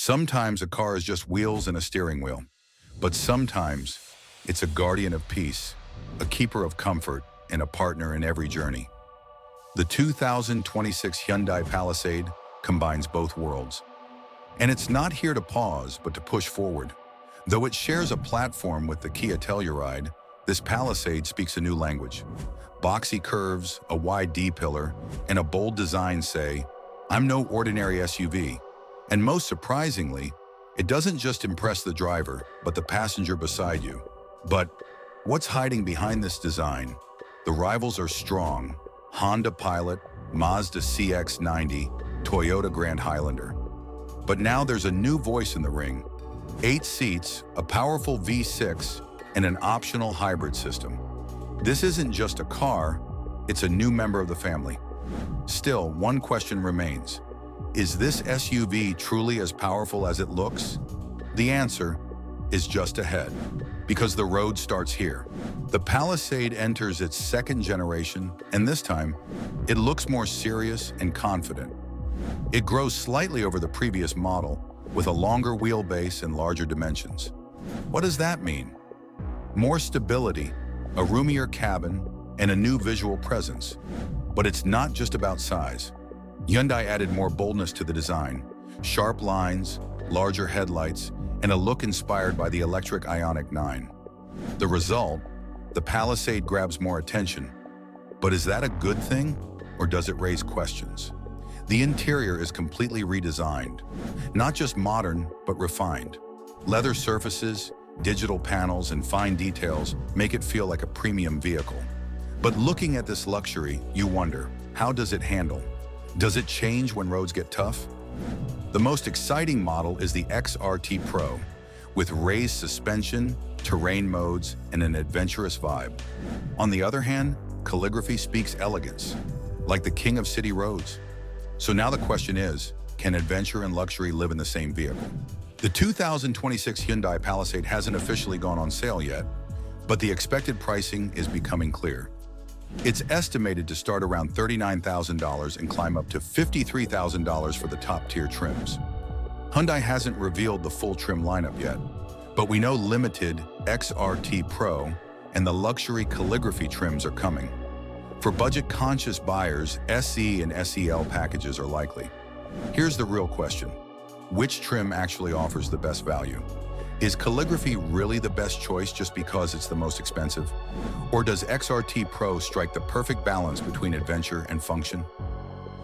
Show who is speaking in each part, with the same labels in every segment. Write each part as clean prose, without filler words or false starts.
Speaker 1: Sometimes a car is just wheels and a steering wheel, but sometimes it's a guardian of peace, a keeper of comfort, and a partner in every journey. The 2026 Hyundai Palisade combines both worlds. And it's not here to pause, but to push forward. Though it shares a platform with the Kia Telluride, this Palisade speaks a new language. Boxy curves, a wide D-pillar, and a bold design say, "I'm no ordinary SUV." And most surprisingly, it doesn't just impress the driver, but the passenger beside you. But what's hiding behind this design? The rivals are strong: Honda Pilot, Mazda CX-90, Toyota Grand Highlander. But now there's a new voice in the ring. 8 seats, a powerful V6, and an optional hybrid system. This isn't just a car, it's a new member of the family. Still, one question remains. Is this SUV truly as powerful as it looks? The answer is just ahead, because the road starts here. The Palisade enters its second generation, and this time, it looks more serious and confident. It grows slightly over the previous model, with a longer wheelbase and larger dimensions. What does that mean? More stability, a roomier cabin, and a new visual presence. But it's not just about size. Hyundai added more boldness to the design: sharp lines, larger headlights, and a look inspired by the electric Ioniq 9. The result? The Palisade grabs more attention. But is that a good thing, or does it raise questions? The interior is completely redesigned. Not just modern, but refined. Leather surfaces, digital panels, and fine details make it feel like a premium vehicle. But looking at this luxury, you wonder, how does it handle? Does it change when roads get tough? The most exciting model is the XRT Pro, with raised suspension, terrain modes, and an adventurous vibe. On the other hand, calligraphy speaks elegance, like the king of city roads. So now the question is, can adventure and luxury live in the same vehicle? The 2026 Hyundai Palisade hasn't officially gone on sale yet, but the expected pricing is becoming clear. It's estimated to start around $39,000 and climb up to $53,000 for the top-tier trims. Hyundai hasn't revealed the full trim lineup yet, but we know limited XRT Pro and the luxury calligraphy trims are coming. For budget-conscious buyers, SE and SEL packages are likely. Here's the real question. Which trim actually offers the best value? Is calligraphy really the best choice just because it's the most expensive? Or does XRT Pro strike the perfect balance between adventure and function?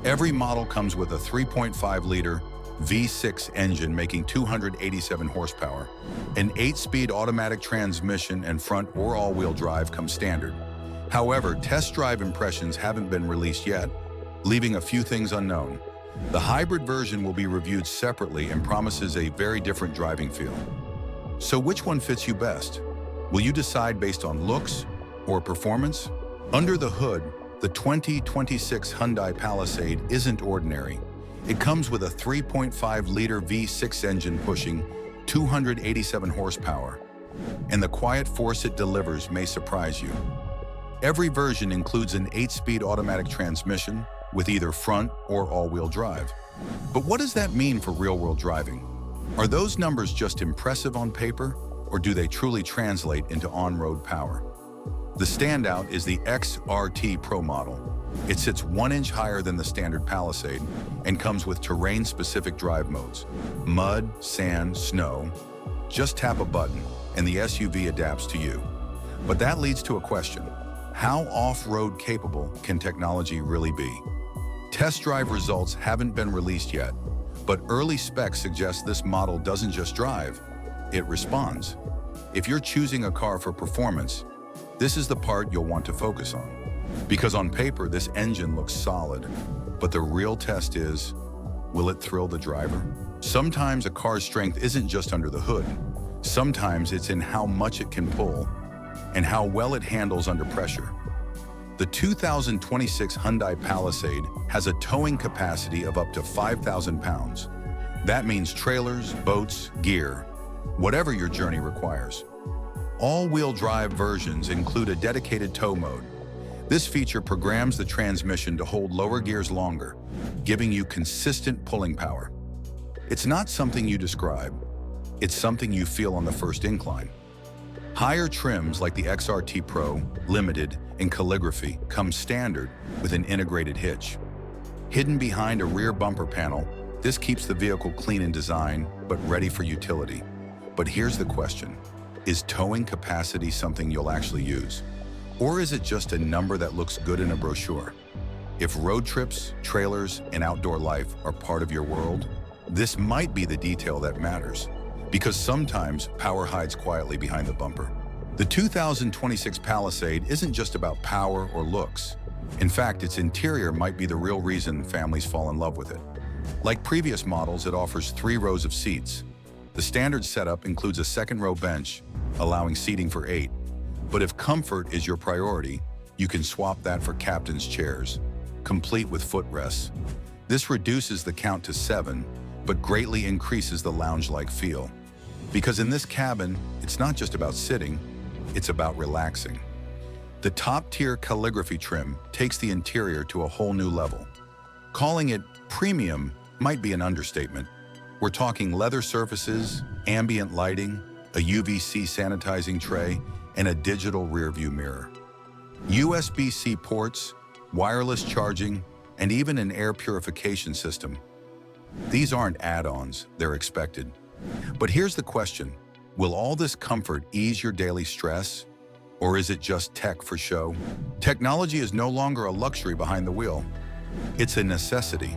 Speaker 1: Every model comes with a 3.5-liter V6 engine making 287 horsepower. An 8-speed automatic transmission and front or all-wheel drive come standard. However, test drive impressions haven't been released yet, leaving a few things unknown. The hybrid version will be reviewed separately and promises a very different driving feel. So which one fits you best? Will you decide based on looks or performance? Under the hood, the 2026 Hyundai Palisade isn't ordinary. It comes with a 3.5-liter V6 engine pushing 287 horsepower, and the quiet force it delivers may surprise you. Every version includes an 8-speed automatic transmission with either front or all-wheel drive. But what does that mean for real-world driving? Are those numbers just impressive on paper, or do they truly translate into on-road power? The standout is the XRT Pro model. It sits 1 inch higher than the standard Palisade and comes with terrain-specific drive modes: mud, sand, snow. Just tap a button, and the SUV adapts to you. But that leads to a question. How off-road capable can technology really be? Test drive results haven't been released yet, but early specs suggest this model doesn't just drive, it responds. If you're choosing a car for performance, this is the part you'll want to focus on. Because on paper, this engine looks solid, but the real test is, will it thrill the driver? Sometimes a car's strength isn't just under the hood. Sometimes it's in how much it can pull and how well it handles under pressure. The 2026 Hyundai Palisade has a towing capacity of up to 5,000 pounds. That means trailers, boats, gear, whatever your journey requires. All-wheel drive versions include a dedicated tow mode. This feature programs the transmission to hold lower gears longer, giving you consistent pulling power. It's not something you describe, it's something you feel on the first incline. Higher trims like the XRT Pro, Limited, and Calligraphy come standard with an integrated hitch. Hidden behind a rear bumper panel, this keeps the vehicle clean in design, but ready for utility. But here's the question. Is towing capacity something you'll actually use? Or is it just a number that looks good in a brochure? If road trips, trailers, and outdoor life are part of your world, this might be the detail that matters. Because sometimes power hides quietly behind the bumper. The 2026 Palisade isn't just about power or looks. In fact, its interior might be the real reason families fall in love with it. Like previous models, it offers 3 rows of seats. The standard setup includes a second-row bench, allowing seating for 8. But if comfort is your priority, you can swap that for captain's chairs, complete with footrests. This reduces the count to 7, but greatly increases the lounge-like feel. Because in this cabin, it's not just about sitting, it's about relaxing. The top-tier Calligraphy trim takes the interior to a whole new level. Calling it premium might be an understatement. We're talking leather surfaces, ambient lighting, a UVC sanitizing tray, and a digital rear-view mirror. USB-C ports, wireless charging, and even an air purification system. These aren't add-ons, they're expected. But here's the question. Will all this comfort ease your daily stress? Or is it just tech for show? Technology is no longer a luxury behind the wheel. It's a necessity.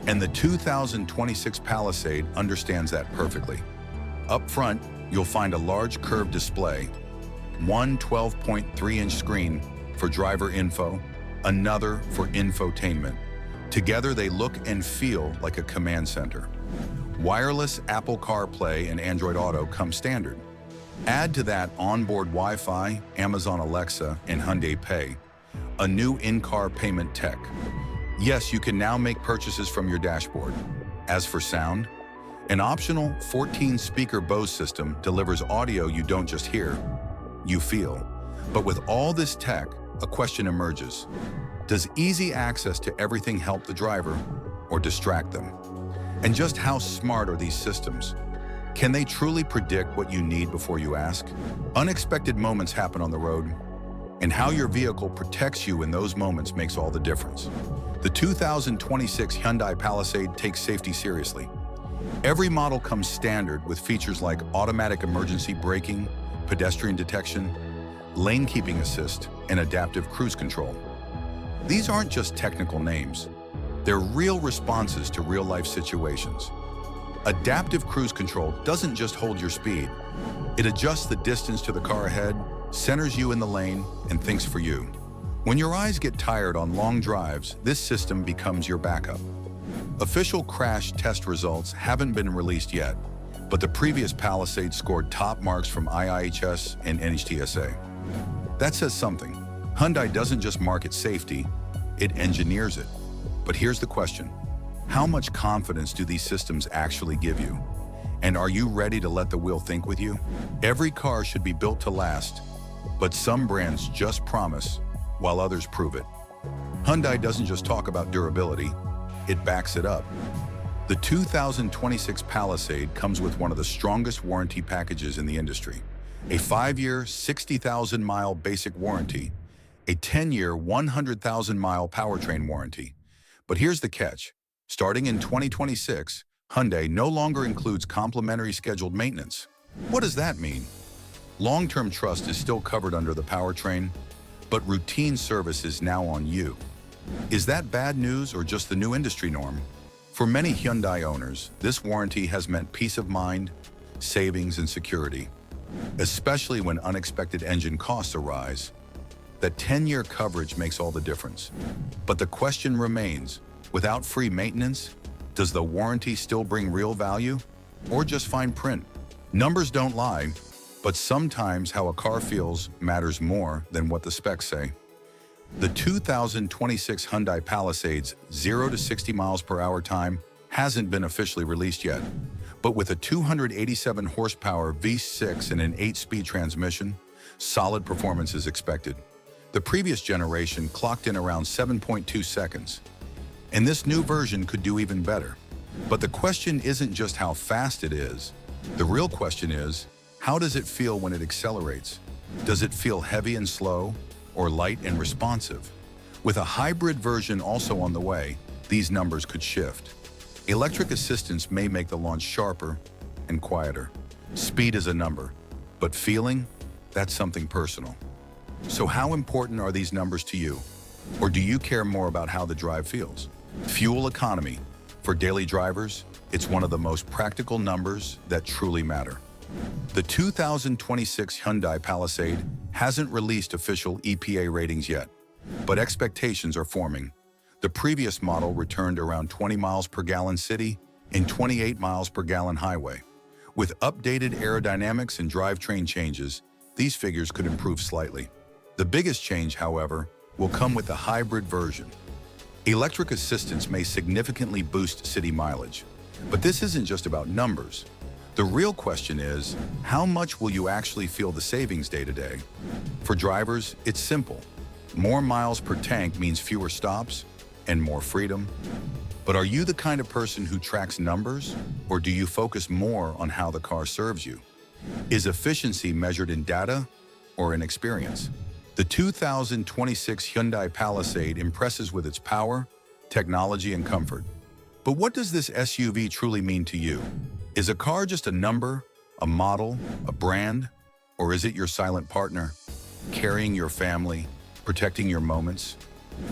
Speaker 1: And the 2026 Palisade understands that perfectly. Up front, you'll find a large curved display, one 12.3-inch screen for driver info, another for infotainment. Together, they look and feel like a command center. Wireless Apple CarPlay and Android Auto come standard. Add to that onboard Wi-Fi, Amazon Alexa, and Hyundai Pay, a new in-car payment tech. Yes, you can now make purchases from your dashboard. As for sound, an optional 14-speaker Bose system delivers audio you don't just hear, you feel. But with all this tech, a question emerges. Does easy access to everything help the driver or distract them? And just how smart are these systems? Can they truly predict what you need before you ask? Unexpected moments happen on the road, and how your vehicle protects you in those moments makes all the difference. The 2026 Hyundai Palisade takes safety seriously. Every model comes standard with features like automatic emergency braking, pedestrian detection, lane keeping assist, and adaptive cruise control. These aren't just technical names. They're real responses to real-life situations. Adaptive cruise control doesn't just hold your speed. It adjusts the distance to the car ahead, centers you in the lane, and thinks for you. When your eyes get tired on long drives, this system becomes your backup. Official crash test results haven't been released yet, but the previous Palisade scored top marks from IIHS and NHTSA. That says something. Hyundai doesn't just market safety, it engineers it. But here's the question. How much confidence do these systems actually give you? And are you ready to let the wheel think with you? Every car should be built to last, but some brands just promise, while others prove it. Hyundai doesn't just talk about durability, it backs it up. The 2026 Palisade comes with one of the strongest warranty packages in the industry. A 5-year, 60,000-mile basic warranty, a 10-year, 100,000-mile powertrain warranty. But here's the catch. Starting in 2026, Hyundai no longer includes complimentary scheduled maintenance. What does that mean? Long-term trust is still covered under the powertrain, but routine service is now on you. Is that bad news or just the new industry norm? For many Hyundai owners, this warranty has meant peace of mind, savings, and security, especially when unexpected engine costs arise. That 10-year coverage makes all the difference. But the question remains, without free maintenance, does the warranty still bring real value or just fine print? Numbers don't lie, but sometimes how a car feels matters more than what the specs say. The 2026 Hyundai Palisade's 0 to 60 miles per hour time hasn't been officially released yet, but with a 287 horsepower V6 and an 8-speed transmission, solid performance is expected. The previous generation clocked in around 7.2 seconds, and this new version could do even better. But the question isn't just how fast it is. The real question is, how does it feel when it accelerates? Does it feel heavy and slow, or light and responsive? With a hybrid version also on the way, these numbers could shift. Electric assistance may make the launch sharper and quieter. Speed is a number, but feeling, that's something personal. So how important are these numbers to you? Or do you care more about how the drive feels? Fuel economy. For daily drivers, it's one of the most practical numbers that truly matter. The 2026 Hyundai Palisade hasn't released official EPA ratings yet, but expectations are forming. The previous model returned around 20 miles per gallon city and 28 miles per gallon highway. With updated aerodynamics and drivetrain changes, these figures could improve slightly. The biggest change, however, will come with the hybrid version. Electric assistance may significantly boost city mileage, but this isn't just about numbers. The real question is, how much will you actually feel the savings day to day? For drivers, it's simple. More miles per tank means fewer stops and more freedom. But are you the kind of person who tracks numbers, or do you focus more on how the car serves you? Is efficiency measured in data or in experience? The 2026 Hyundai Palisade impresses with its power, technology, and comfort. But what does this SUV truly mean to you? Is a car just a number, a model, a brand, or is it your silent partner, carrying your family, protecting your moments?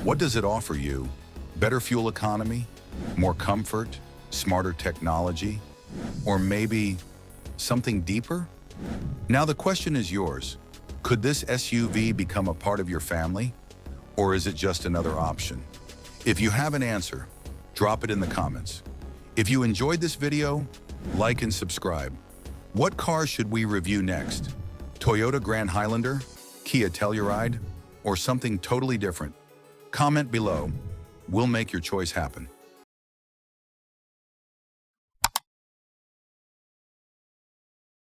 Speaker 1: What does it offer you? Better fuel economy? More comfort? Smarter technology? Or maybe something deeper? Now the question is yours. Could this SUV become a part of your family? Or is it just another option? If you have an answer, drop it in the comments. If you enjoyed this video, like and subscribe. What car should we review next? Toyota Grand Highlander, Kia Telluride, or something totally different? Comment below. We'll make your choice happen.